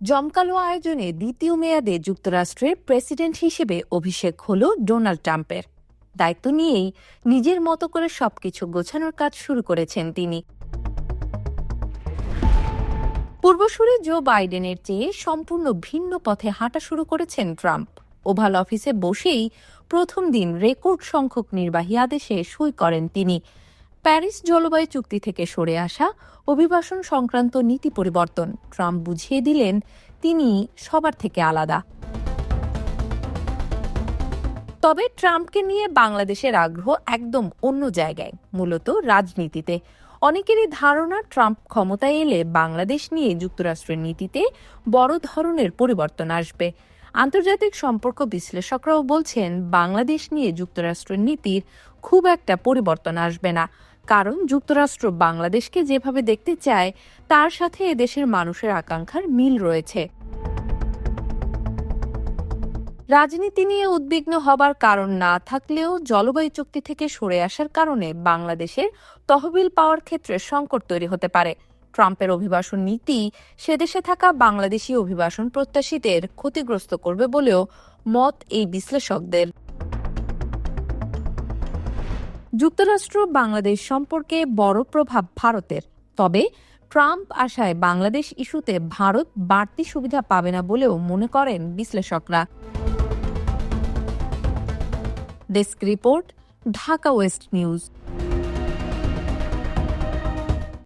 জমকালো আয়োজনে দ্বিতীয় মেয়াদে যুক্তরাষ্ট্রের প্রেসিডেন্ট হিসেবে অভিষেক হল ডোনাল্ড ট্রাম্পের। দায়িত্ব নিয়েই নিজের মতো করে সবকিছু গোছানোর কাজ শুরু করেছেন তিনি। পূর্বসূরি জো বাইডেনের চেয়ে সম্পূর্ণ ভিন্ন পথে হাঁটা শুরু করেছেন ট্রাম্প। ওভাল অফিসে বসেই প্রথম দিন রেকর্ড সংখ্যক নির্বাহী আদেশে সই করেন তিনি। প্যারিস জলবায়ু চুক্তি থেকে সরে আসা, অভিবাসন সংক্রান্ত নীতি পরিবর্তন, ট্রাম্প বুঝিয়ে দিলেন তিনি সবার থেকে আলাদা। তবে ট্রাম্পকে নিয়ে বাংলাদেশের আগ্রহ একদম অন্য জায়গায়, মূলত রাজনীতিতে। অনেকেরই ধারণা ট্রাম্প ক্ষমতায় এলে বাংলাদেশ নিয়ে যুক্তরাষ্ট্রের নীতিতে বড় ধরনের পরিবর্তন আসবে। আন্তর্জাতিক সম্পর্ক বিশ্লেষকরাও বলছেন বাংলাদেশ নিয়ে যুক্তরাষ্ট্রের নীতির খুব একটা পরিবর্তন আসবে না, কারণ যুক্তরাষ্ট্র বাংলাদেশকে যেভাবে দেখতে চায় তার সাথে এদেশের মানুষের আকাঙ্ক্ষার মিল রয়েছে। রাজনীতি নিয়ে উদ্বিগ্ন হবার কারণ না থাকলেও জলবায়ু চুক্তি থেকে সরে আসার কারণে বাংলাদেশের তহবিল পাওয়ার ক্ষেত্রে সংকট তৈরি হতে পারে। ট্রাম্পের অভিবাসন নীতি সেদেশে থাকা বাংলাদেশি অভিবাসন প্রত্যাশীদের ক্ষতিগ্রস্ত করবে বলেও মত এই বিশ্লেষকদের। যুক্তরাষ্ট্র বাংলাদেশ সম্পর্কে বড় প্রভাব ভারতের, তবে ট্রাম্প আসায় বাংলাদেশ ইস্যুতে ভারত বাড়তি সুবিধা পাবে না বলেও মনে করেন বিশ্লেষকরা। Desk report, Dhaka West news.